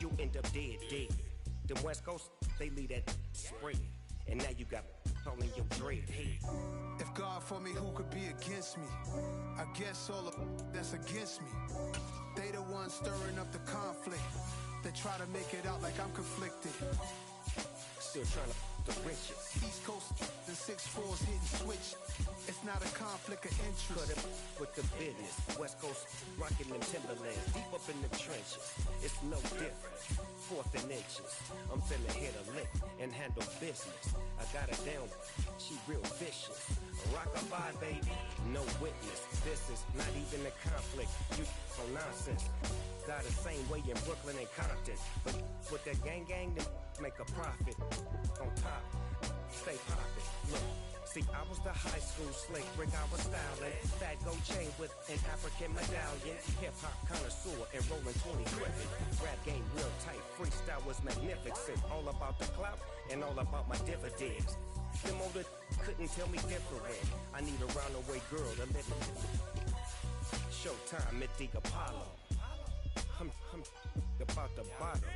you end up dead. Them West Coast, they leave that spread. And now you got all in your dread head. If God for me, who could be against me? I guess all of that's against me. They the ones stirring up the conflict. They try to make it out like I'm conflicted. Still trying to the riches. East Coast and 6'4's hitting switch. It's not a conflict of interest. Cut it with the business. West Coast rocking them Timberlands, deep up in the trenches. It's no different. 4th and inches. I'm finna hit a lick and handle business. I got her down, she real vicious. Rock-a-bye, baby, no witness. This is not even a conflict. You so nonsense. Got the same way in Brooklyn and Compton. But with that gang, then make a profit. On top, stay poppin'. Look, see, I was the high school slick Rick, I was styling. Fat gold chain with an African medallion. Hip-hop connoisseur and rolling 20 gripping. Rap game real tight, freestyle was magnificent. All about the clout and all about my dividends. Them older couldn't tell me different. I need a round-away girl to live in. Showtime at the Apollo. I'm about the bottle.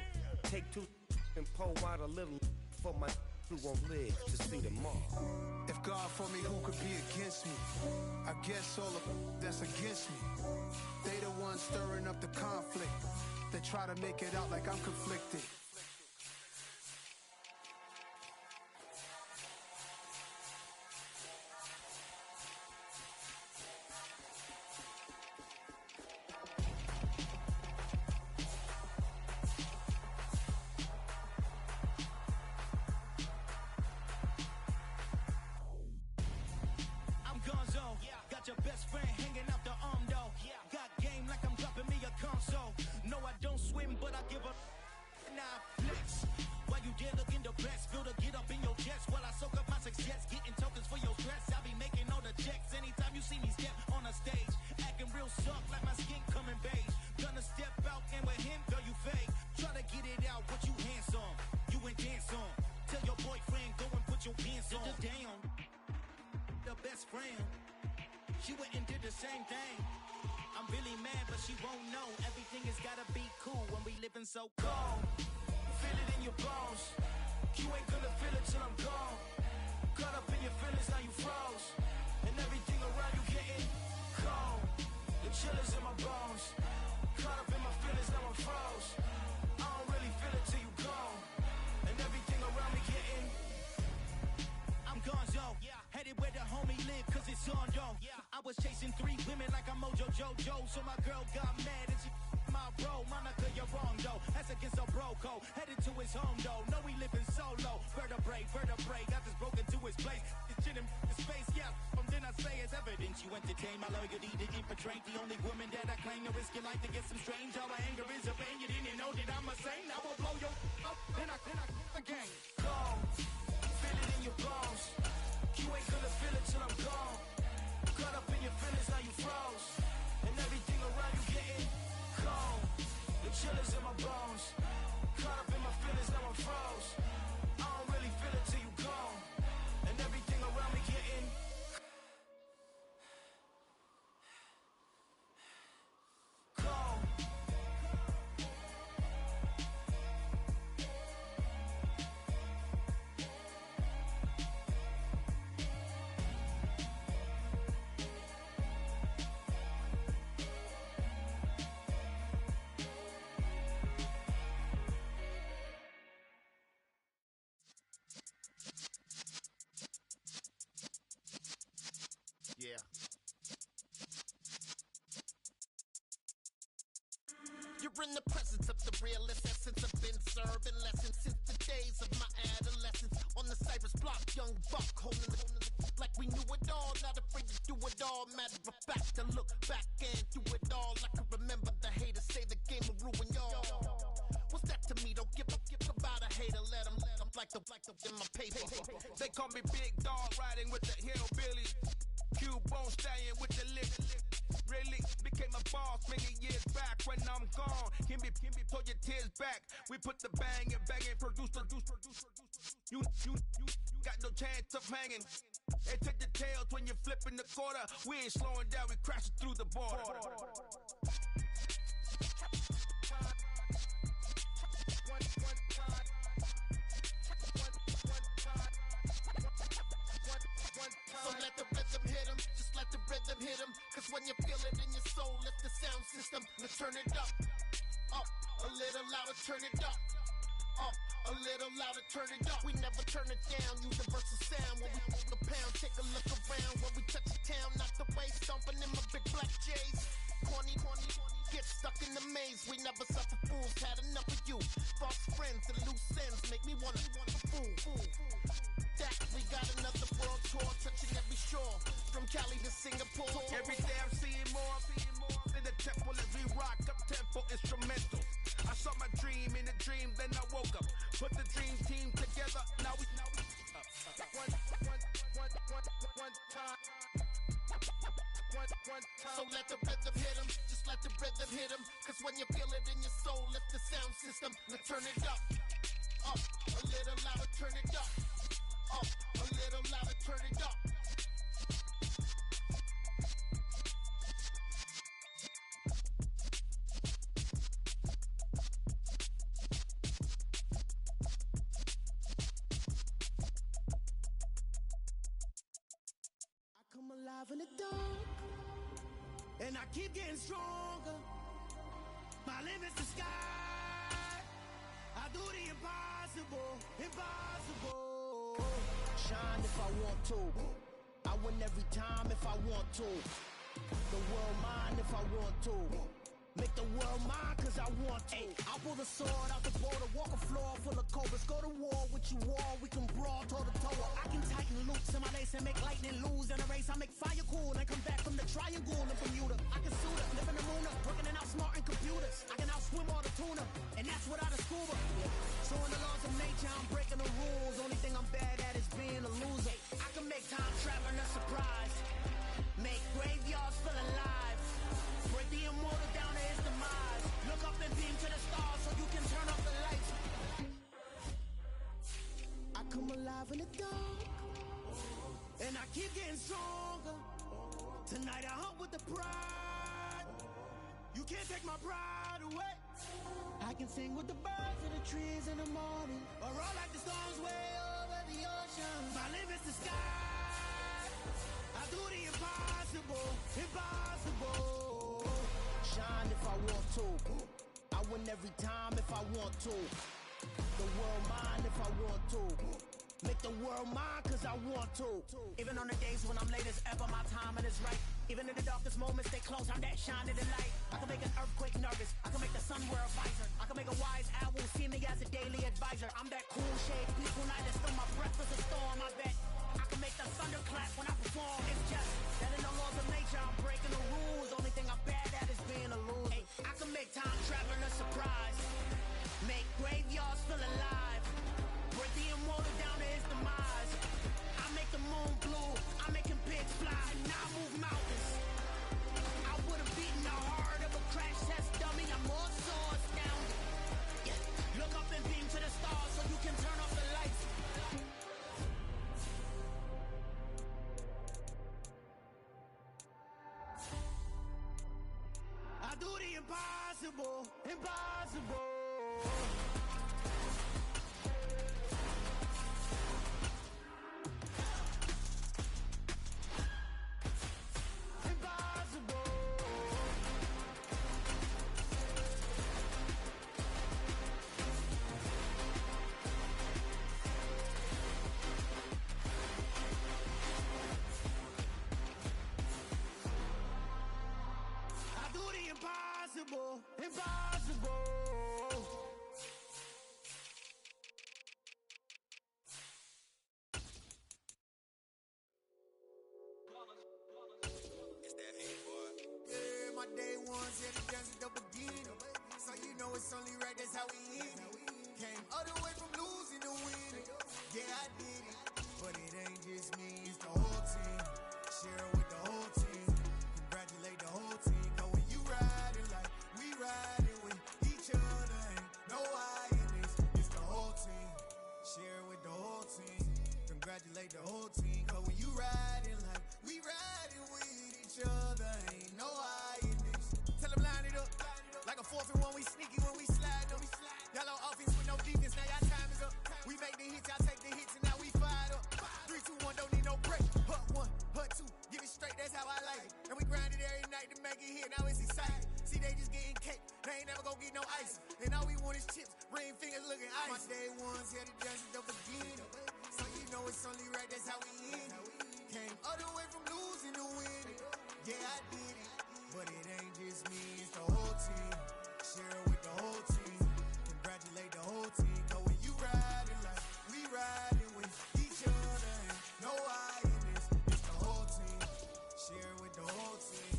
Take 2 and pour out a little for my who won't live to see tomorrow. If God for me, who could be against me? I guess all of that's against me. They the ones stirring up the conflict. They try to make it out like I'm conflicted. So cold, feel it in your bones. You ain't gonna feel it till I'm gone. Caught up in your feelings, now you froze. And everything around you getting cold. The chill is in my bones. Caught up in my feelings, now I'm froze. I don't really feel it till you gone. And everything around me getting I'm gonzo, headed where the homie live, cause it's on, yo. I was chasing 3 women like I'm Mojo Jojo. So my girl got mad and she my bro, Monica, you're wrong, though. That's against a bro code. Headed to his home, though. No, he living solo. Vertebrae, got this broken to his place. It's shit in his face, yeah. From then I say it's evidence. You entertain my loyalty to infiltrate. The only woman that I claim to risk your life to get some strange. All my anger is a pain. You didn't know that I'm a saint. I will blow your up. Then I again. Cold, feel it in your bones. You ain't gonna feel it till I'm gone. Caught up in your feelings, now you froze. And everything around you getting cold. The chill is in my bones. Caught up in my feelings, now I'm froze. I don't really feel it till you gone. And everything around me getting cold. Yeah. You're in the presence of the realest essence. I've been serving lessons since the days of my adolescence. On the Cypress block, young buck holding the like we knew it all. Not afraid to do it all. Matter of fact, to look back and do it all. I can remember the haters say the game will ruin y'all. What's that to me? Don't give about a hater. Let them like the in my paper. They call me Big Dog, riding with the hillbillies. Cubone stallion with the lip. Really became a boss many years back. When I'm gone, Kimby, pull your tears back. We put the bang and produce. You got no chance of hanging. They take the tails when you're flipping the quarter. We ain't slowing down, we crashing through the border. when you feel it in your soul, lift the sound system, let's turn it up. Up, a little louder, turn it up. Up, a little louder, turn it up. We never turn it down, universal sound. When we move the pound, take a look around. When we touch the town, not the way, stomping in my big black J's. Corny, get stuck in the maze. We never suffer fools, had enough of you. False friends and loose ends make me wanna fool. That we got another world tour, touching every shore, from Cali to Singapore. Every day I'm seeing more in the temple as we rock up tempo instrumentals. I saw my dream in a dream, then I woke up. Put the dream team together, now we one time. So let the rhythm hit 'em, just let the rhythm hit 'em. Cause when you feel it in your soul, lift the sound system, let's turn it up. Up, a little louder, turn it up. Up, a little louder, turn it up. I come alive in the dark, and I keep getting stronger. My limit's the sky. I do the impossible, impossible. Shine if I want to. I win every time if I want to. The world mine if I want to. Make the world mine cause I want to. I'll pull the sword out the border, walk a floor full of cobras. Go to war with you all, we can brawl toe to toe. I can tighten loops in my lace and make lightning lose in a race. I make fire cool and come back from the triangle in Bermuda. I can suit up, live in the moon up, working and outsmarting computers. I can outswim all the tuna, and that's without a scuba. So in the laws of nature, I'm breaking the rules. Only thing I'm bad at is being a loser. I can make time traveling a surprise, make graveyards feel alive, break the immortal down to his demise. Look up and beam to the stars so you can turn off the lights. I come alive in the dark, and I keep getting stronger. Tonight I hunt with the pride. You can't take my pride away. I can sing with the birds and the trees in the morning, or roll like the storms way over the ocean. My limit's the sky. I do the impossible, impossible. Shine if I want to. I win every time if I want to. The world mine if I want to. Make the world mine cause I want to. Even on the days when I'm late as ever, my timing is right. Even in the darkest moments, stay close, I'm that shining the light. I can make an earthquake nervous, I can make the sun wear a visor. I can make a wise owl see me as a daily advisor. I'm that cool shade, peaceful night, and still my breath is a storm, I bet. I can make the thunder clap when I perform. It's just that in the laws of nature, I'm breaking the rules. Only thing I'm bad at is being a loser. I can make time traveling a surprise, make graveyards feel alive, break the immortal down to his demise. I make the moon blue, I'm making pigs fly, and I move mountains. I would've beaten the heart of a crash test dummy. I'm more so astounded. Yeah. Look up and beam to the stars so you can turn off the lights. I do the impossible, impossible. Impossible, impossible. It's that hate, boy. Yeah, my day ones here to dance at the beginning. So you know it's only right, that's how we hit it. Came all the way from losing to winning. Yeah, I did it. But it ain't just me, it's the whole team. Share it with the whole team. Congratulate the whole team. Cause when you riding like we riding with each other, ain't no I in this. It's the whole team. Share it with the whole team. Congratulate the whole team. Cause when you riding like we riding with each other, ain't no I in this. Tell them line it up. Like a 4th and 1, we sneaky when we slide them. Y'all on offense with no defense, now y'all time is up. We make the hits, y'all take the hits, and now we fired up. 3, 2, 1, don't need no break. Hut 1, hut 2, give it straight, that's how I like it. And we grind it every night. get no ice. And all we want is chips, ring fingers looking ice. My day ones here to dance at the beginning. So you know it's only right, that's how we end it. Came all the way from losing to winning. Yeah, I did it. But it ain't just me, it's the whole team. Share it with the whole team. Congratulate the whole team. Cause when you riding like we riding with each other, ain't no I in this. It's the whole team. Share it with the whole team.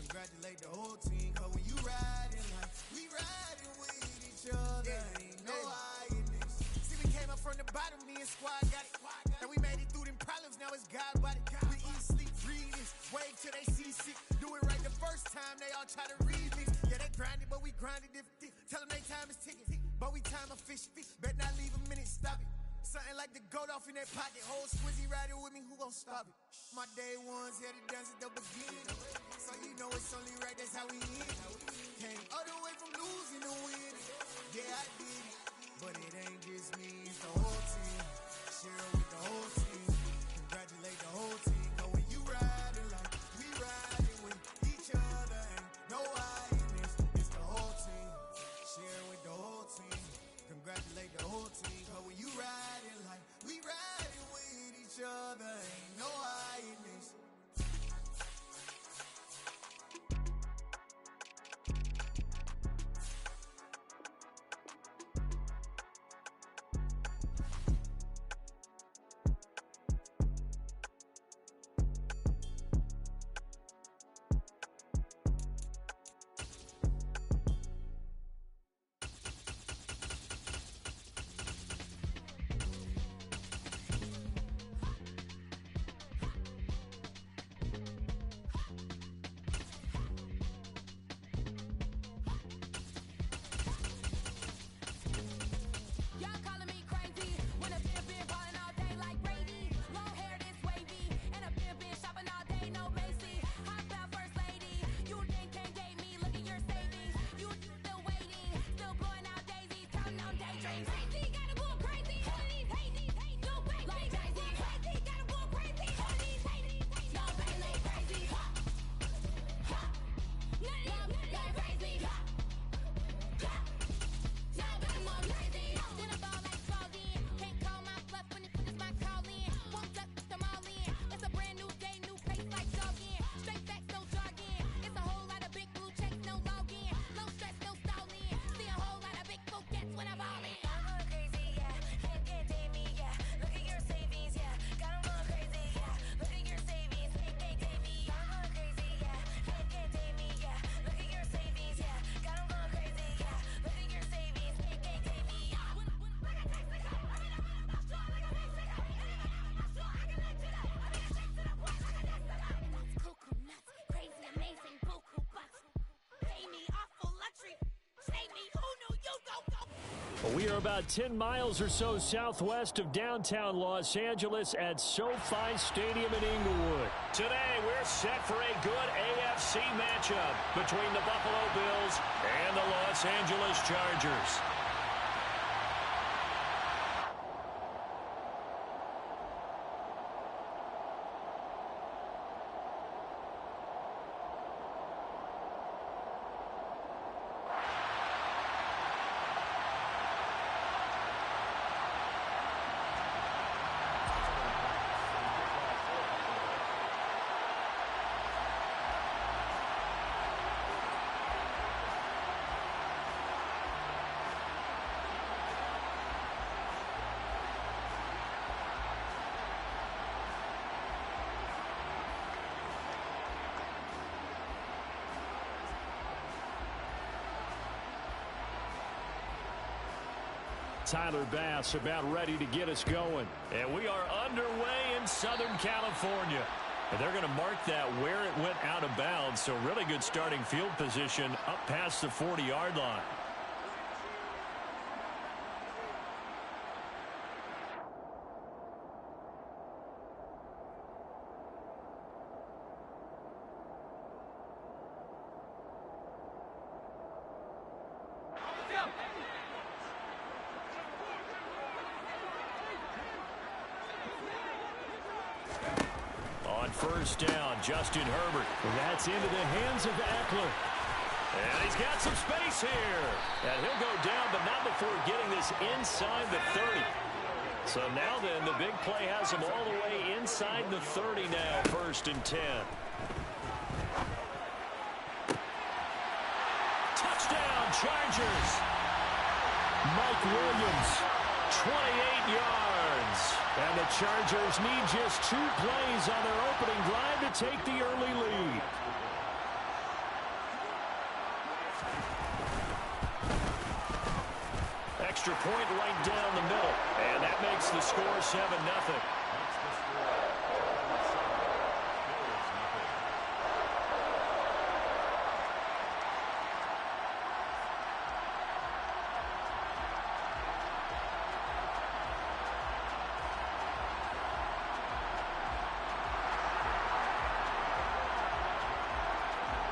Congratulate the whole team. Cause when you riding like we riding with each other, ain't no I in this. See, we came up from the bottom, me and squad got it. And we made it through them problems, now it's God body. We eat, sleep, breathe this. Wave till they see sick. Do it right the first time, they all try to remix. Yeah, they grinded, but we grinded different. Tell them they time is ticking. But we time a fish. Bet not leave a minute, stop it. Something like the goat off in their pocket. Whole squizzy riding with me, who gon' stop it? My day ones here to dance at the beginning. So you know it's only right, that's how we end. Came all the way from losing to winning. Yeah, I did it. But it ain't just me, it's the whole team. Share it with the whole team. Congratulate the whole team. Cause when you riding like we riding with each other, ain't no I in this. It's the whole team. Share it with the whole team. Congratulate the whole team. Cause when you riding like we riding with each other, ain't no I in this. We are about 10 miles or so southwest of downtown Los Angeles at SoFi Stadium in Inglewood. Today, we're set for a good AFC matchup between the Buffalo Bills and the Los Angeles Chargers. Tyler Bass about ready to get us going. And we are underway in Southern California. And they're going to mark that where it went out of bounds. So really good starting field position up past the 40-yard line. First down, Justin Herbert. That's into the hands of Eckler. And he's got some space here. And he'll go down, but not before getting this inside the 30. So now then, the big play has him all the way inside the 30 now, 1st and 10. Touchdown, Chargers. Mike Williams, 28 yards. And the Chargers need just 2 plays on their opening drive to take the early lead. Extra point right down the middle. And that makes the score 7-0.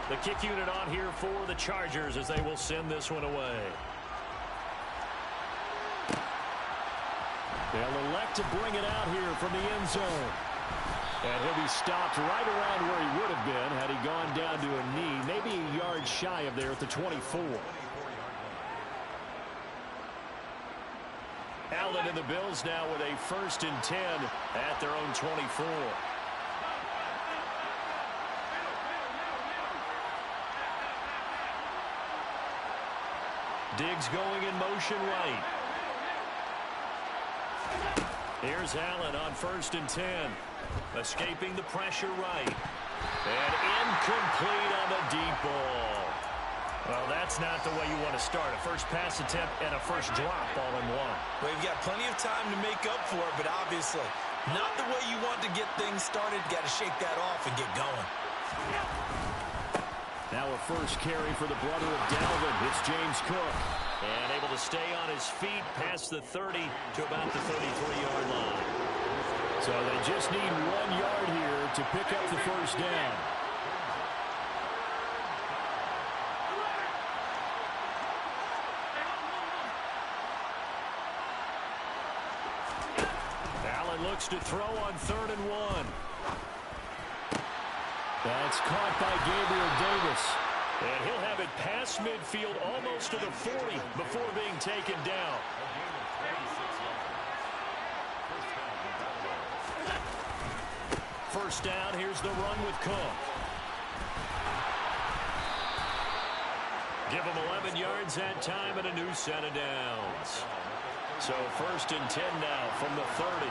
The kick unit on here for the Chargers as they will send this one away. They'll elect to bring it out here from the end zone. And he'll be stopped right around where he would have been had he gone down to a knee, maybe a yard shy of there at the 24. Allen and the Bills now with a 1st and 10 at their own 24. Diggs going in motion right. Here's Allen on 1st and 10. Escaping the pressure right. And incomplete on the deep ball. Well, that's not the way you want to start. A first pass attempt and a first drop all in one. Well, you've got plenty of time to make up for it, but obviously not the way you want to get things started. Got to shake that off and get going. Now a first carry for the brother of Dalvin. It's James Cook. And able to stay on his feet past the 30 to about the 33-yard line. So they just need 1 yard here to pick up the first down. Allen looks to throw on 3rd and 1. That's caught by Gabriel Davis. And he'll have it past midfield almost to the 40 before being taken down. First down, here's the run with Cook. Give him 11 yards that time and a new set of downs. So 1st and 10 now from the 30.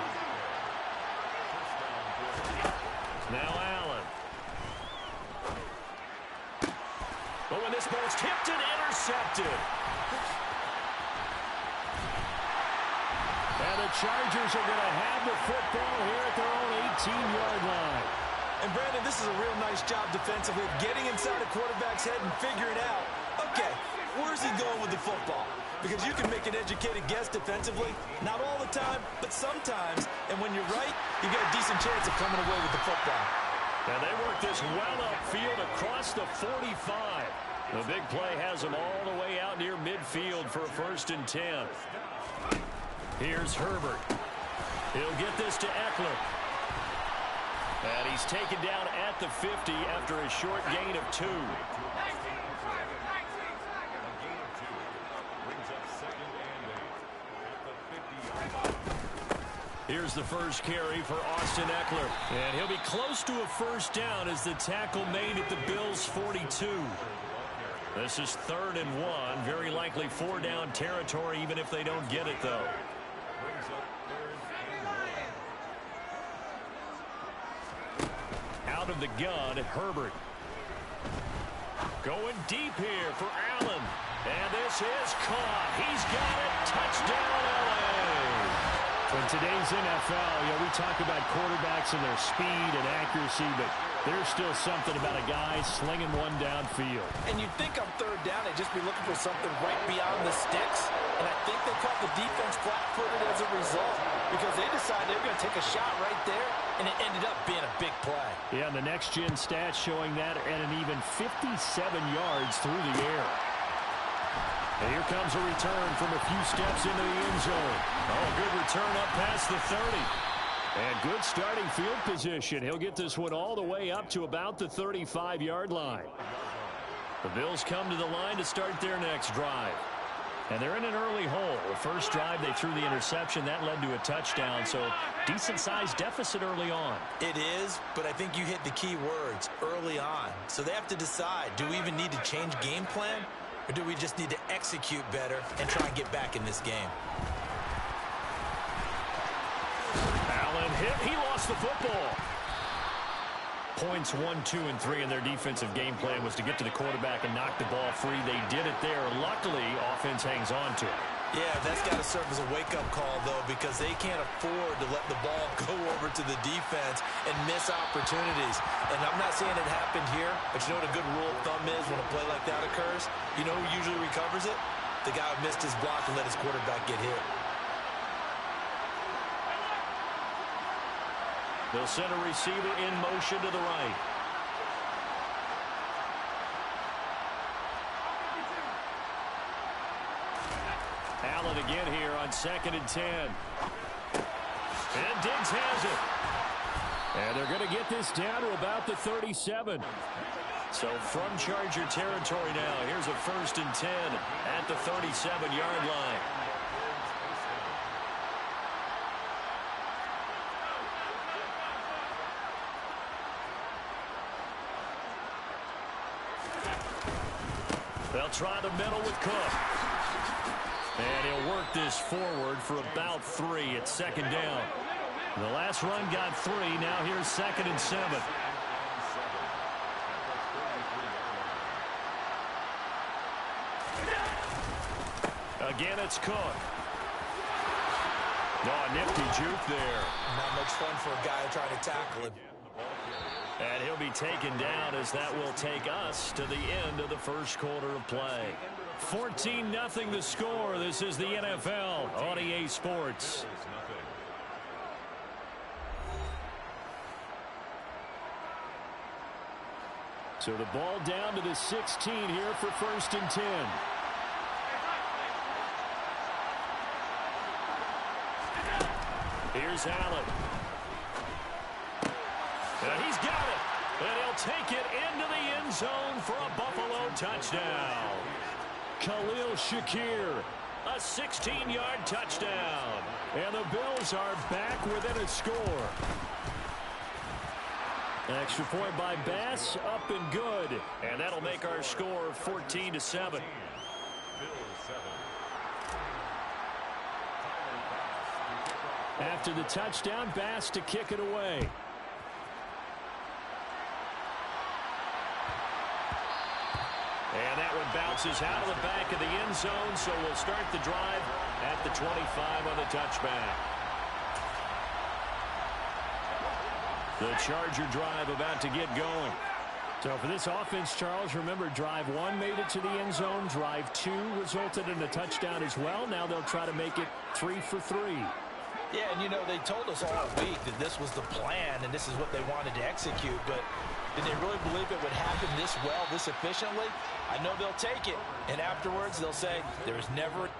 Now Allen. But when this ball's tipped and intercepted. And the Chargers are going to have the football here at their own 18-yard line. And Brandon, this is a real nice job defensively of getting inside a quarterback's head and figuring out, okay, where's he going with the football? Because you can make an educated guess defensively, not all the time, but sometimes. And when you're right, you got a decent chance of coming away with the football. And they work this well upfield across the 45. The big play has them all the way out near midfield for a 1st and 10. Here's Herbert. He'll get this to Eckler. And he's taken down at the 50 after a short gain of 2. Here's the first carry for Austin Eckler. And he'll be close to a first down as the tackle made at the Bills' 42. This is 3rd and 1. Very likely 4-down territory even if they don't get it, though. Out of the gun, Herbert. Going deep here for Allen. And this is caught. He's got it. Touchdown, LA. In today's NFL, we talk about quarterbacks and their speed and accuracy, but there's still something about a guy slinging one downfield. And you'd think on 3rd down, they'd just be looking for something right beyond the sticks. And I think they caught the defense flat-footed as a result because they decided they were going to take a shot right there, and it ended up being a big play. Yeah, and the next-gen stats showing that at an even 57 yards through the air. And here comes a return from a few steps into the end zone. Oh, good return up past the 30. And good starting field position. He'll get this one all the way up to about the 35-yard line. The Bills come to the line to start their next drive. And they're in an early hole. The first drive, they threw the interception. That led to a touchdown, so decent-sized deficit early on. It is, but I think you hit the key words, early on. So they have to decide, do we even need to change game plan, or do we just need to execute better and try and get back in this game? Allen hit. He lost the football. Points 1, 2, and 3 in their defensive game plan was to get to the quarterback and knock the ball free. They did it there. Luckily, offense hangs on to it. Yeah, that's got to serve as a wake-up call, though, because they can't afford to let the ball go over to the defense and miss opportunities. And I'm not saying it happened here, but you know what a good rule of thumb is when a play like that occurs? You know who usually recovers it? The guy who missed his block and let his quarterback get hit. They'll send a receiver in motion to the right. Allen again here on 2nd and 10. And Diggs has it. And they're going to get this down to about the 37. So from Charger territory now, here's a 1st and 10 at the 37-yard line. They'll try the middle with Cook. And he'll work this forward for about 3 at 2nd down. The last run got 3. Now here's 2nd and 7. Again, it's Cook. Oh, nifty juke there. Not much fun for a guy trying to tackle him. And he'll be taken down as that will take us to the end of the first quarter of play. 14-0 the score. This is the NFL on EA Sports. So the ball down to the 16 here for 1st and 10. Here's Allen. And he's got it. And he'll take it into the end zone for a Buffalo touchdown. Khalil Shakir, a 16-yard touchdown. And the Bills are back within a score. An extra point by Bass, up and good. And that'll make our score 14-7. After the touchdown, Bass to kick it away. And that one bounces out of the back of the end zone, so we'll start the drive at the 25 on the touchback. The Charger drive about to get going. So for this offense, Charles, remember drive 1 made it to the end zone. Drive 2 resulted in a touchdown as well. Now they'll try to make it 3 for 3. Yeah, and you know, they told us all week that this was the plan and this is what they wanted to execute, but did they really believe it would happen this well, this efficiently? I know they'll take it, and afterwards they'll say there was never...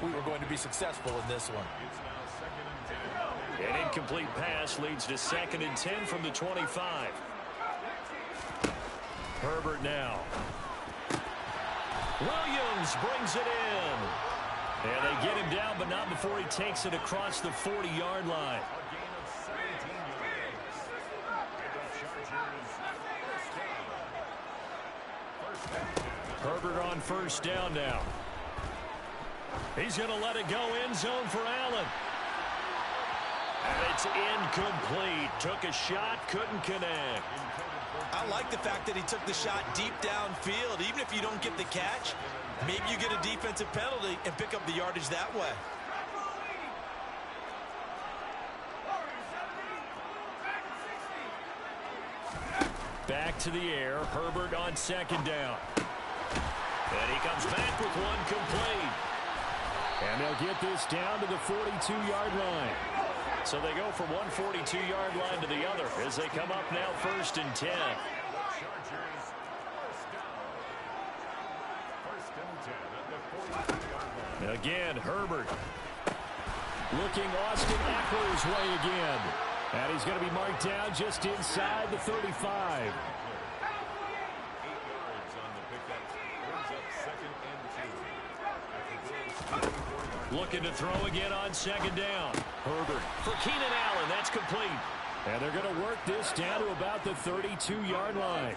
we were going to be successful in this one. An incomplete pass leads to 2nd and 10 from the 25. Herbert now. Williams brings it in. And they get him down, but not before he takes it across the 40-yard line. Herbert on 1st down now. He's going to let it go end zone for Allen. And it's incomplete. Took a shot, couldn't connect. I like the fact that he took the shot deep downfield. Even if you don't get the catch, maybe you get a defensive penalty and pick up the yardage that way. Back to the air. Herbert on 2nd down. And he comes back with one complete. And they'll get this down to the 42-yard line. So they go from one 42-yard line to the other as they come up now 1st and 10. Again, Herbert looking Austin Eckler's way again. And he's going to be marked down just inside the 35. Looking to throw again on 2nd down. Herbert for Keenan Allen. That's complete. And they're going to work this down to about the 32-yard line.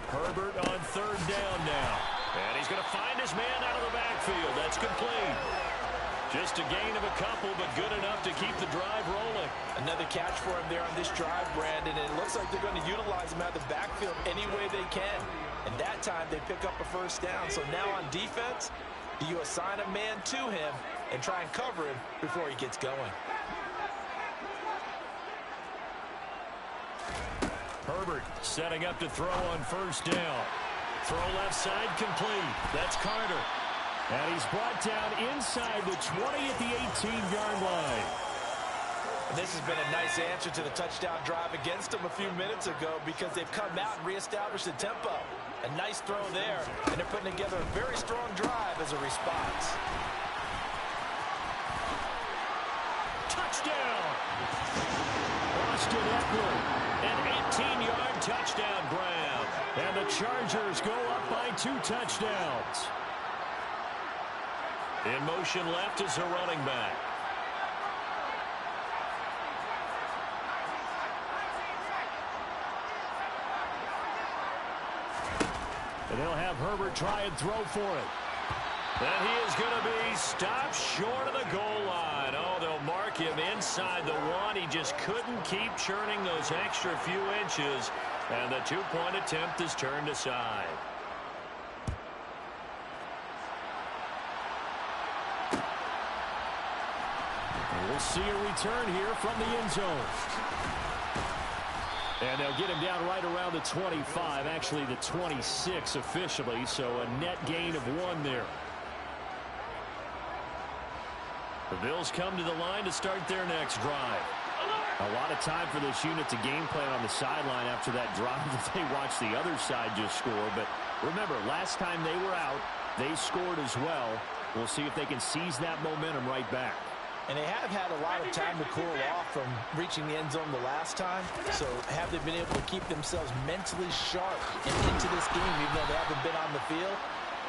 Herbert on 3rd down now. And he's going to find his man out of the backfield. That's complete. Just a gain of a couple, but good enough to keep the drive rolling. Another catch for him there on this drive, Brandon. And it looks like they're going to utilize him out of the backfield any way they can. And that time they pick up a 1st down. So now on defense, you assign a man to him and try and cover him before he gets going. Herbert setting up to throw on 1st down. Throw left side complete. That's Carter. And he's brought down inside the 20 at the 18-yard line. And this has been a nice answer to the touchdown drive against them a few minutes ago because they've come out and reestablished the tempo. A nice throw there, and they're putting together a very strong drive as a response. Touchdown! Austin Eckler, an 18-yard touchdown grab. And the Chargers go up by 2 touchdowns. In motion left is a running back. And they'll have Herbert try and throw for it. And he is going to be stopped short of the goal line. Oh, they'll mark him inside the 1. He just couldn't keep churning those extra few inches. And the 2-point attempt is turned aside. We'll see a return here from the end zone. And they'll get him down right around the 25, actually the 26 officially, so a net gain of 1 there. The Bills come to the line to start their next drive. A lot of time for this unit to game plan on the sideline after that drive that they watched the other side just score. But remember, last time they were out, they scored as well. We'll see if they can seize that momentum right back. And they have had a lot of time to cool off from reaching the end zone the last time. So have they been able to keep themselves mentally sharp and into this game, even though they haven't been on the field?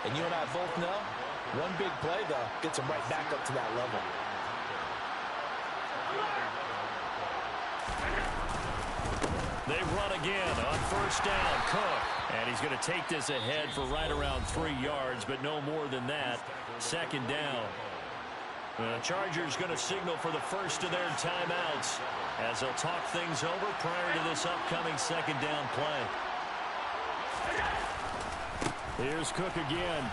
And you and I both know, one big play, though, gets them right back up to that level. They run again on 1st down. Cook. And he's going to take this ahead for right around 3 yards, but no more than that. 2nd down. The Chargers going to signal for the first of their timeouts as they'll talk things over prior to this upcoming 2nd down play. Here's Cook again.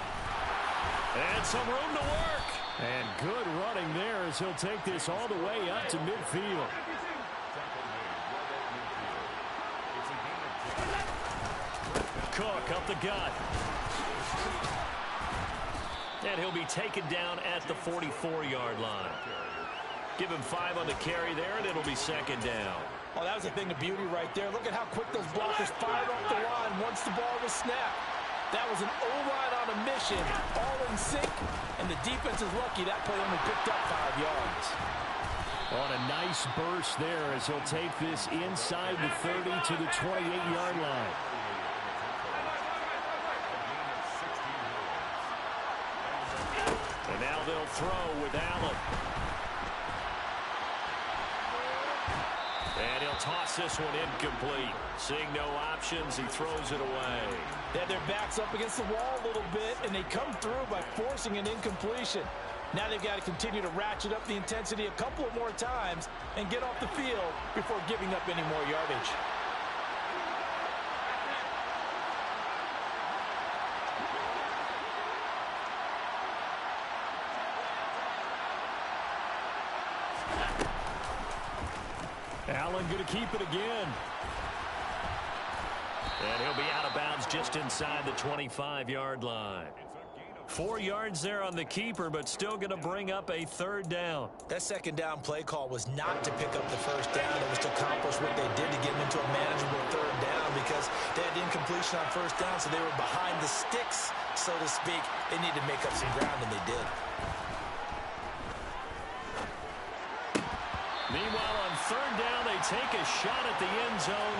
And some room to work. And good running there as he'll take this all the way up to midfield. Cook up the gut. And he'll be taken down at the 44-yard line. Give him 5 on the carry there, and it'll be 2nd down. Oh, that was a thing of beauty right there. Look at how quick those blockers fired off the line once the ball was snapped. That was an O-line on a mission, all in sync, and the defense is lucky that play only picked up 5 yards. On a nice burst there as he'll take this inside the 30 to the 28-yard line. And now they'll throw with Allen. And he'll toss this one incomplete. Seeing no options, he throws it away. They had their backs up against the wall a little bit, and they come through by forcing an incompletion. Now they've got to continue to ratchet up the intensity a couple of more times and get off the field before giving up any more yardage. Allen going to keep it again. And he'll be out of bounds just inside the 25-yard line. 4 yards there on the keeper, but still going to bring up a third down. That second down play call was not to pick up the first down. It was to accomplish what they did to get them into a manageable third down because they had incompletion on first down, so they were behind the sticks, so to speak. They needed to make up some ground, and they did. Meanwhile, on third down, they take a shot at the end zone,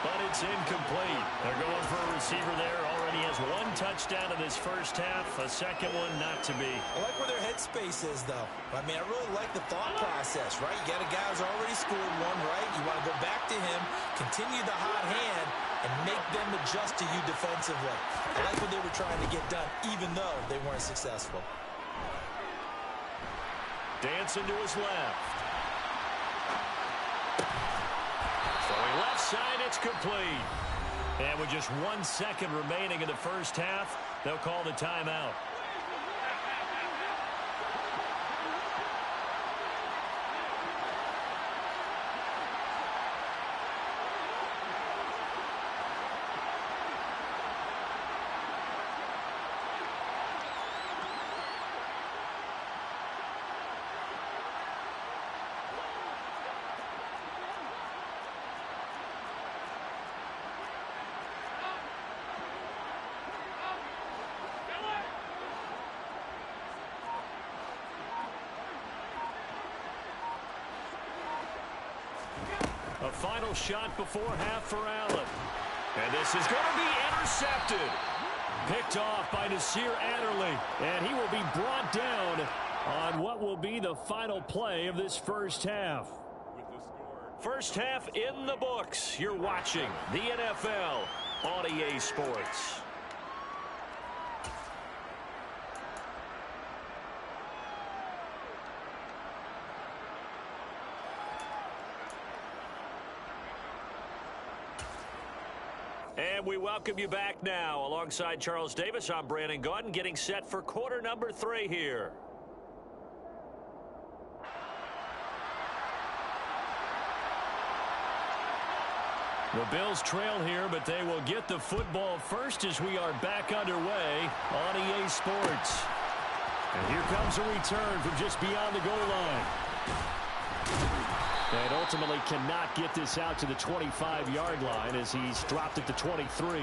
but it's incomplete. They're going for a receiver there. Already has 1 touchdown in this first half. A second one not to be. I like where their headspace is, though. I mean, I really like the thought process, right? You got a guy who's already scored one, right? You want to go back to him, continue the hot hand, and make them adjust to you defensively. I like what they were trying to get done, even though they weren't successful. Dancing to his left. Throwing left side, it's complete. And with just 1 second remaining in the first half, they'll call the timeout. A final shot before half for Allen. And this is going to be intercepted. Picked off by Nasir Adderley. And he will be brought down on what will be the final play of this first half. First half in the books. You're watching the NFL on EA Sports. And we welcome you back now. Alongside Charles Davis, I'm Brandon Gaudin, getting set for quarter number 3 here. The Bills trail here, but they will get the football first as we are back underway on EA Sports. And here comes a return from just beyond the goal line. And ultimately cannot get this out to the 25-yard line as he's dropped it to 23.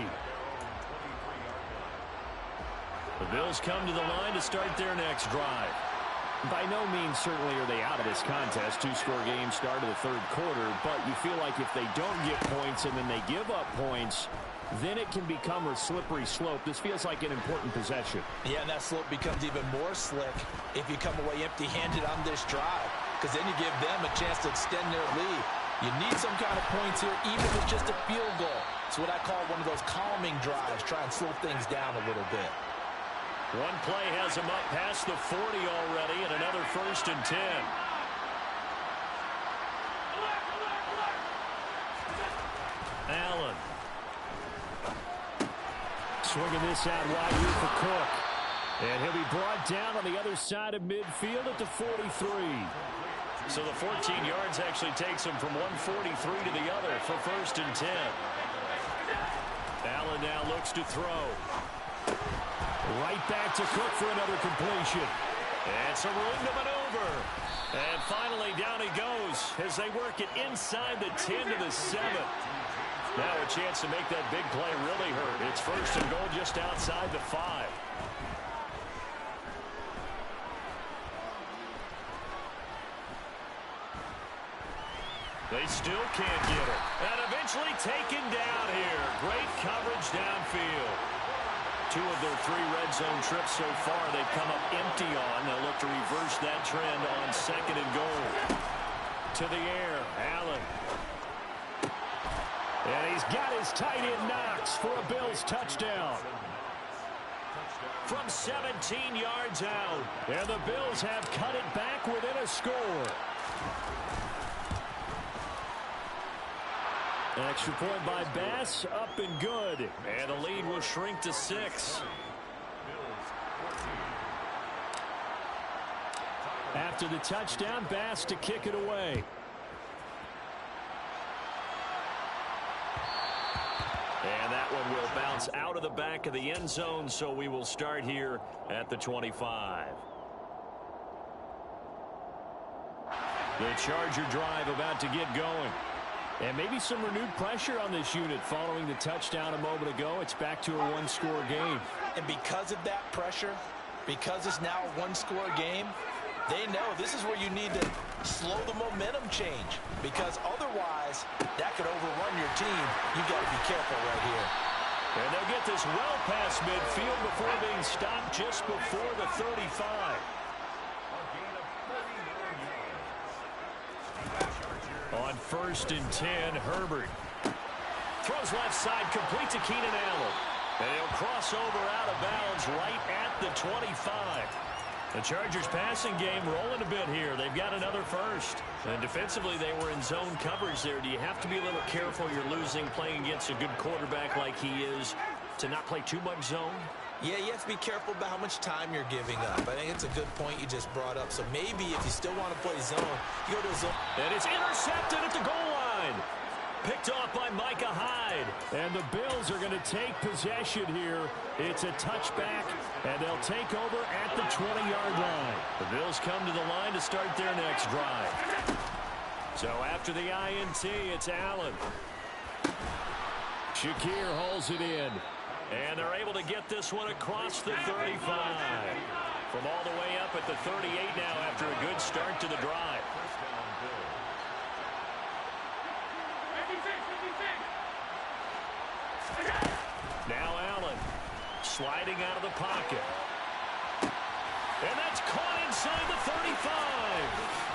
The Bills come to the line to start their next drive. By no means certainly are they out of this contest. 2-score game start of the third quarter, but you feel like if they don't get points and then they give up points, then it can become a slippery slope. This feels like an important possession. Yeah, and that slope becomes even more slick if you come away empty-handed on this drive, because then you give them a chance to extend their lead. You need some kind of points here, even if it's just a field goal. It's what I call one of those calming drives, try and slow things down a little bit. One play has him up past the 40 already, and another 1st and 10. Allen. Swinging this out wide here for Cook. And he'll be brought down on the other side of midfield at the 43. So the 14 yards actually takes him from 143 to the other for 1st and 10. Allen now looks to throw. Right back to Cook for another completion. And some room to maneuver. And finally down he goes as they work it inside the 10 to the 7. Now a chance to make that big play really hurt. It's 1st and goal just outside the 5. They still can't get it. And eventually taken down here. Great coverage downfield. 2 of their 3 red zone trips so far they've come up empty on. They'll look to reverse that trend on 2nd and goal. To the air, Allen. And he's got his tight end Knox for a Bills touchdown. From 17 yards out. And the Bills have cut it back within a score. Extra point by Bass, up and good. And the lead will shrink to 6. After the touchdown, Bass to kick it away. And that one will bounce out of the back of the end zone, so we will start here at the 25. The Charger drive about to get going. And maybe some renewed pressure on this unit following the touchdown a moment ago. It's back to a one-score game. And because of that pressure, because it's now a one-score game, they know this is where you need to slow the momentum change, because otherwise that could overrun your team. You've got to be careful right here. And they'll get this well past midfield before being stopped just before the 35. On 1st and 10, Herbert throws left side, complete to Keenan Allen. And he'll cross over out of bounds right at the 25. The Chargers passing game rolling a bit here. They've got another first. And defensively, they were in zone coverage there. Do you have to be a little careful? You're losing, playing against a good quarterback like he is, to not play too much zone? Yeah, you have to be careful about how much time you're giving up. I think it's a good point you just brought up. So maybe if you still want to play zone, you go to zone. And it's intercepted at the goal line. Picked off by Micah Hyde. And the Bills are going to take possession here. It's a touchback, and they'll take over at the 20-yard line. The Bills come to the line to start their next drive. So after the INT, it's Allen. Shakir holds it in. And they're able to get this one across the 35. From all the way up at the 38 now after a good start to the drive. Now Allen sliding out of the pocket. And that's caught inside the 35.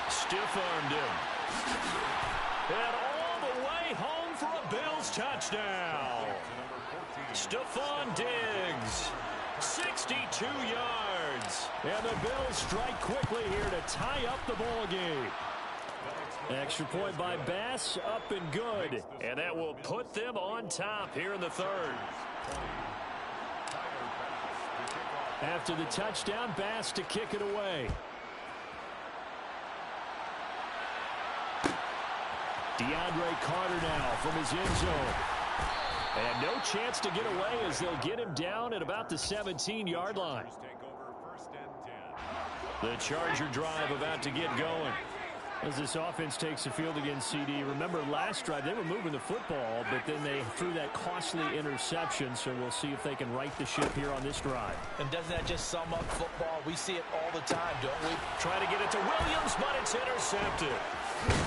Stiff-armed him. And all the way home for a Bills touchdown. Stephon Diggs, 62 yards. And the Bills strike quickly here to tie up the ball game. Extra point by Bass, up and good. And that will put them on top here in the third. After the touchdown, Bass to kick it away. DeAndre Carter now from his end zone. And no chance to get away as they'll get him down at about the 17-yard line. The Charger drive about to get going. As this offense takes the field against CD. Remember last drive they were moving the football, but then they threw that costly interception. So we'll see if they can right the ship here on this drive. And doesn't that just sum up football? We see it all the time, don't we? Try to get it to Williams, but it's intercepted.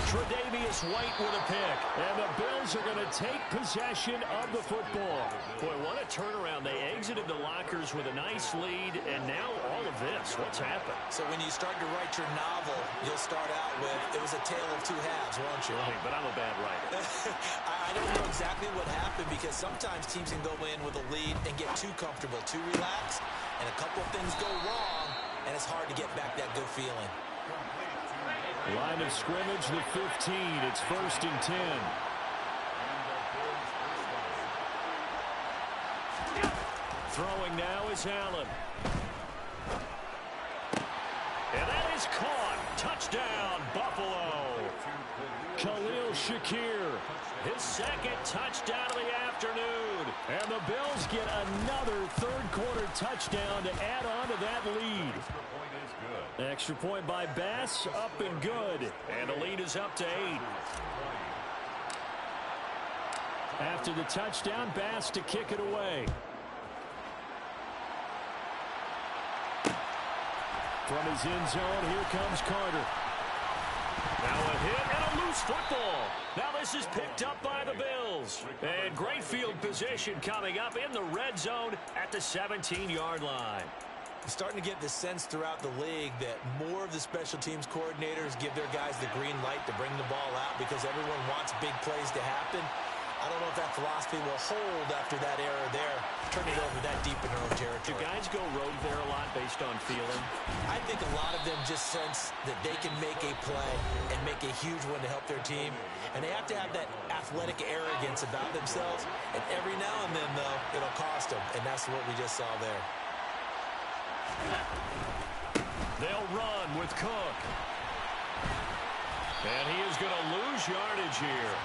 Tre'Davious White with a pick. And the Bills are going to take possession of the football. Boy, what a turnaround. They exited the lockers with a nice lead, and now all of this. What's happened? So when you start to write your novel, you'll start out with, it was a tale of two halves, won't you? Hey, but I'm a bad writer. I don't know exactly what happened, because sometimes teams can go in with a lead and get too comfortable, too relaxed, and a couple things go wrong, and it's hard to get back that good feeling. Line of scrimmage, the 15. It's 1st and 10. Throwing now is Allen. And that is caught. Touchdown, Buffalo. Khalil Shakir, his second touchdown of the afternoon. And the Bills get another third-quarter touchdown to add on to that lead. Extra point by Bass, up and good. And the lead is up to 8. After the touchdown, Bass to kick it away. From his end zone, here comes Carter. Now a hit and a loose football. Now this is picked up by the Bills. And great field position coming up in the red zone at the 17-yard line. Starting to get the sense throughout the league that more of the special teams coordinators give their guys the green light to bring the ball out because everyone wants big plays to happen. I don't know if that philosophy will hold after that error there. Turn it over that deep in their own territory. Do guys go rogue there a lot based on feeling? I think a lot of them just sense that they can make a play and make a huge one to help their team. And they have to have that athletic arrogance about themselves. And every now and then, though, it'll cost them. And that's what we just saw there. They'll run with Cook. And he is going to lose yardage here.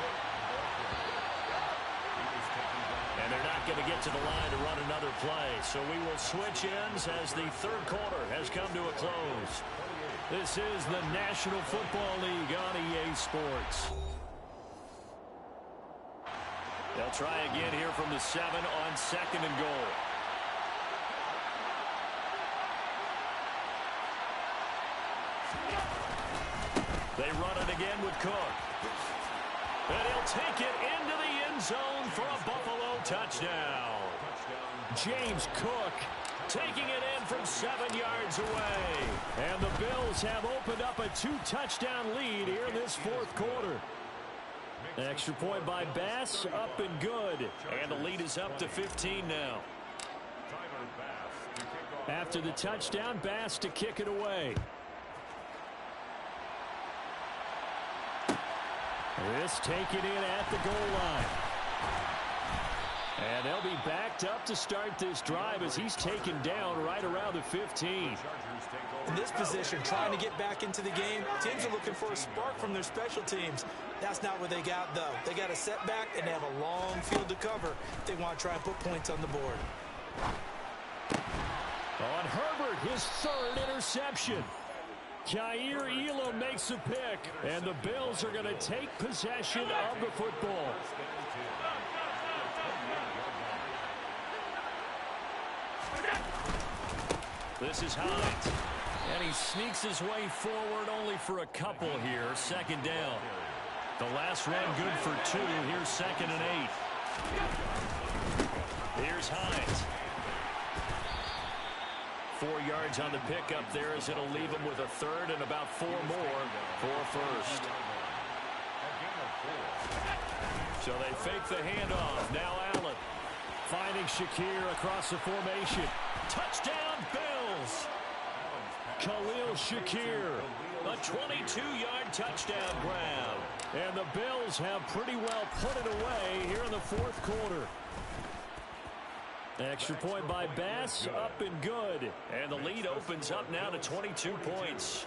And going to get to the line to run another play. So we will switch ends as the third quarter has come to a close. This is the National Football League on EA Sports. They'll try again here from the 7 on 2nd and goal. They run it again with Cook. And he'll take it into the end zone for a Buffalo touchdown. James Cook taking it in from 7 yards away. And the Bills have opened up a 2-touchdown lead here in this fourth quarter. Extra point by Bass, up and good. And the lead is up to 15 now. After the touchdown, Bass to kick it away. This taken in at the goal line. And they'll be backed up to start this drive as he's taken down right around the 15. In this position, trying to get back into the game, teams are looking for a spark from their special teams. That's not what they got, though. They got a setback, and they have a long field to cover if they want to try and put points on the board. On Herbert, his third interception. Kaiir Elam makes a pick, and the Bills are going to take possession of the football. This is Hines, and he sneaks his way forward only for a couple here. 2nd down. The last run good for 2. Here's 2nd and 8. Here's Hines. 4 yards on the pickup there as it'll leave him with a third and about 4 more for a first. So they fake the handoff. Now Allen finding Shakir across the formation. Touchdown Bills! Khalil Shakir, a 22-yard touchdown grab. And the Bills have pretty well put it away here in the fourth quarter. Extra point by Bass, up and good. And the lead opens up now to 22 points.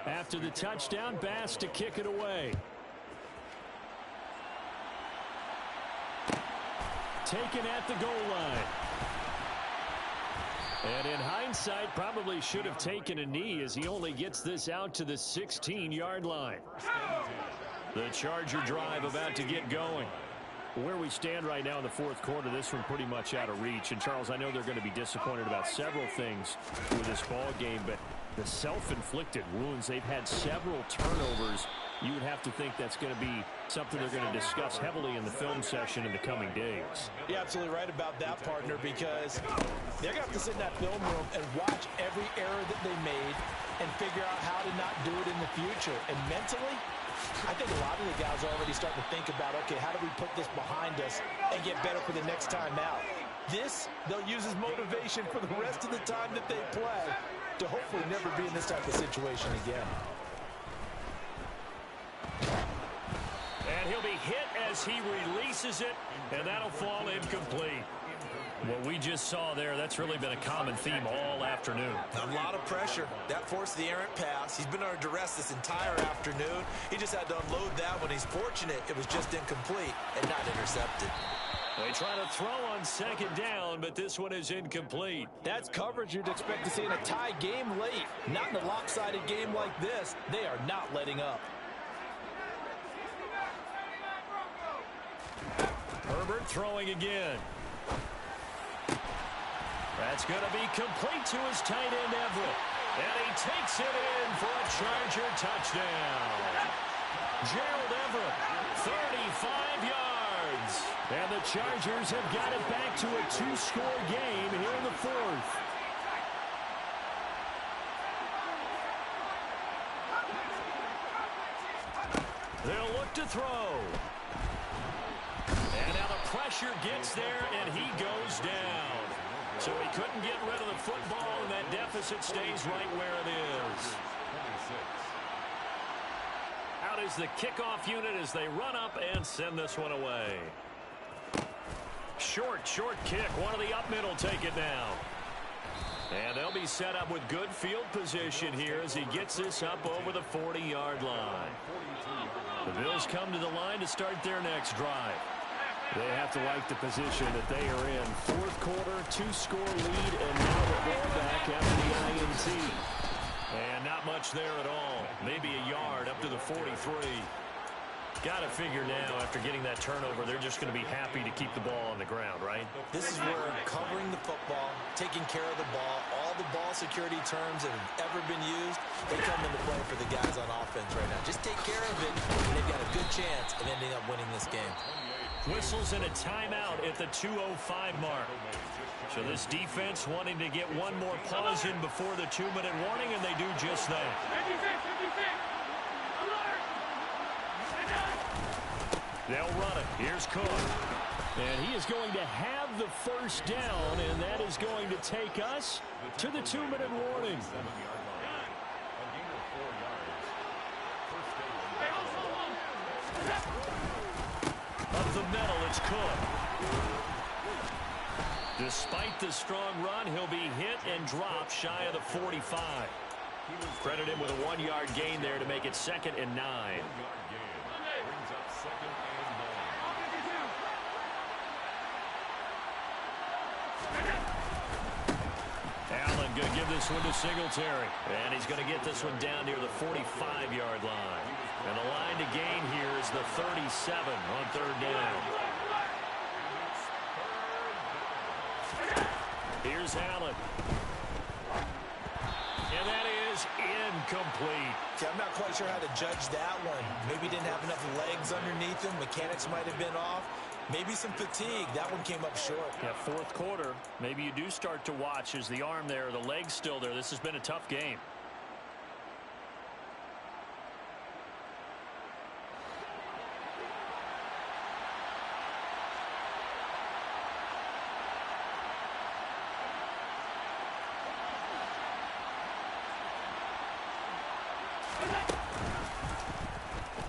After the touchdown, Bass to kick it away. Taken at the goal line. And in hindsight, probably should have taken a knee as he only gets this out to the 16-yard line. The Charger drive about to get going. Where we stand right now in the fourth quarter, this one pretty much out of reach. And, Charles, I know they're going to be disappointed about several things with this ball game, but the self-inflicted wounds, they've had several turnovers. You would have to think that's going to be something they're going to discuss heavily in the film session in the coming days. You're absolutely right about that, partner, because they're going to have to sit in that film room and watch every error that they made and figure out how to not do it in the future. And mentally, I think a lot of the guys are already starting to think about, okay, how do we put this behind us and get better for the next time out? This, they'll use as motivation for the rest of the time that they play to hopefully never be in this type of situation again. And he'll be hit as he releases it, and that'll fall incomplete. What we just saw there, that's really been a common theme all afternoon. A lot of pressure. That forced the errant pass. He's been under duress this entire afternoon. He just had to unload that one. He's fortunate it was just incomplete and not intercepted. They try to throw on 2nd down, but this one is incomplete. That's coverage you'd expect to see in a tie game late. Not in a lopsided game like this. They are not letting up. Herbert throwing again. That's going to be complete to his tight end, Everett. And he takes it in for a Charger touchdown. Gerald Everett, 35 yards. And the Chargers have got it back to a 2-score game here in the fourth. They'll look to throw. And now the pressure gets there, and he goes down. So he couldn't get rid of the football, and that deficit stays right where it is. Out is the kickoff unit as they run up and send this one away. Short kick. One of the up middle take it down. And they'll be set up with good field position here as he gets this up over the 40-yard line. The Bills come to the line to start their next drive. They have to like the position that they are in. Fourth quarter, 2-score lead, and now the ball back after the INT. And not much there at all. Maybe a yard up to the 43. Got to figure now, after getting that turnover, they're just going to be happy to keep the ball on the ground, right? This is where covering the football, taking care of the ball, all the ball security terms that have ever been used, they come into play for the guys on offense right now. Just take care of it, and they've got a good chance of ending up winning this game. Whistles and a timeout at the 2:05 mark. So this defense wanting to get one more pause in before the 2-minute warning, and they do just that. They'll run it. Here's Cook. And he is going to have the first down, and that is going to take us to the 2-minute warning. Up the middle, it's Cook. Despite the strong run, he'll be hit and dropped shy of the 45. Credit him with a 1-yard gain there to make it 2nd and 9. Allen going to give this one to Singletary. And he's going to get this one down near the 45-yard line. And the line to gain here is the 37 on 3rd down. Here's Allen. And that is incomplete. Okay, I'm not quite sure how to judge that one. Maybe he didn't have enough legs underneath him. Mechanics might have been off. Maybe some fatigue. That one came up short. Yeah, 4th quarter. Maybe you do start to watch as the arm there, the leg's still there. This has been a tough game.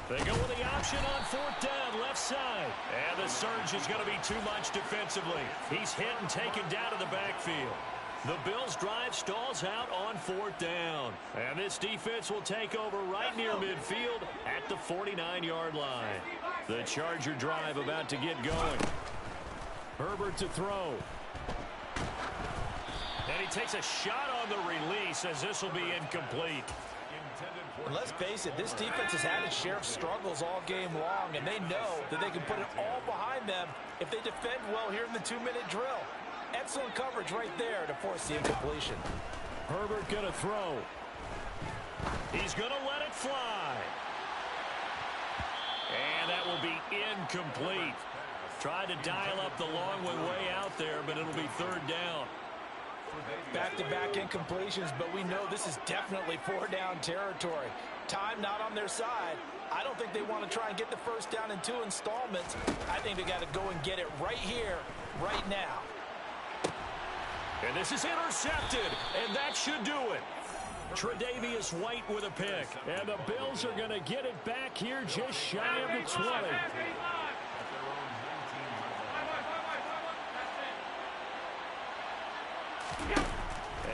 They go with the option on 4th down, left side. And the surge is going to be too much defensively. He's hit and taken down to the backfield. The Bills' drive stalls out on 4th down. And this defense will take over right near midfield at the 49-yard line. The Charger drive about to get going. Herbert to throw. And he takes a shot on the release as this will be incomplete. And let's face it, this defense has had its share of struggles all game long, and they know that they can put it all behind them if they defend well here in the 2-minute drill. Excellent coverage right there to force the incompletion. Herbert going to throw. He's going to let it fly. And that will be incomplete. Tried to dial up the long one way out there, but it'll be 3rd down. Back-to-back incompletions, but we know this is definitely 4-down territory. Time not on their side. I don't think they want to try and get the first down in 2 installments. I think they got to go and get it right here, right now. And this is intercepted, and that should do it. Tre'Davious White with a pick, and the Bills are going to get it back here just shy of the 20.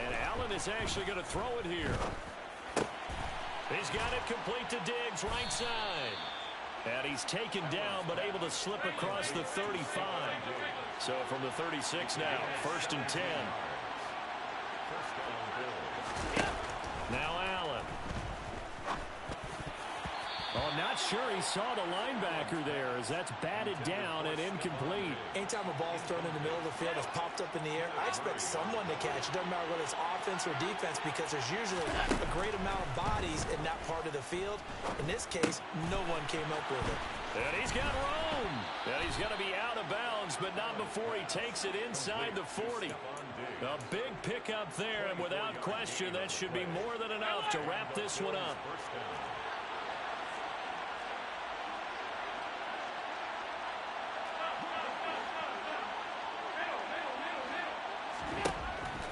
And Allen is actually going to throw it here. He's got it complete to Diggs, right side. And he's taken down, but able to slip across the 35. So from the 36 now, 1st and 10. Now Allen. Oh, not sure he saw the linebacker there as that's batted down and incomplete. Anytime a ball's thrown in the middle of the field, it's popped up in the air, I expect someone to catch. It doesn't matter whether it's offense or defense because there's usually a great amount of bodies in that part of the field. In this case, no one came up with it. And he's got room. And he's going to be out of bounds, but not before he takes it inside the 40. A big pickup there, and without question, that should be more than enough to wrap this one up.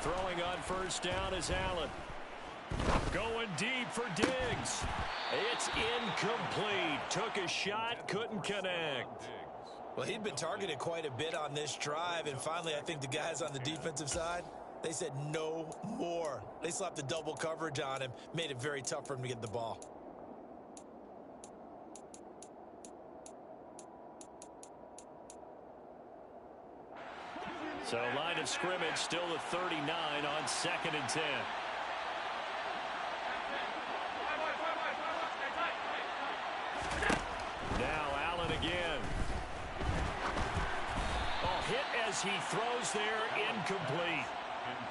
Throwing on 1st down is Allen. Going deep for Diggs. It's incomplete. Took a shot, couldn't connect. Well, he'd been targeted quite a bit on this drive, and finally I think the guys on the defensive side, they said no more. They slapped the double coverage on him, made it very tough for him to get the ball. So line of scrimmage still the 39 on 2nd and 10. Now Allen again. Oh, hit as he throws there, incomplete.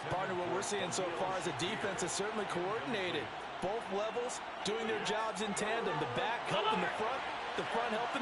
Partner, what we're seeing so far is the defense is certainly coordinated. Both levels doing their jobs in tandem. The back helping the front helping the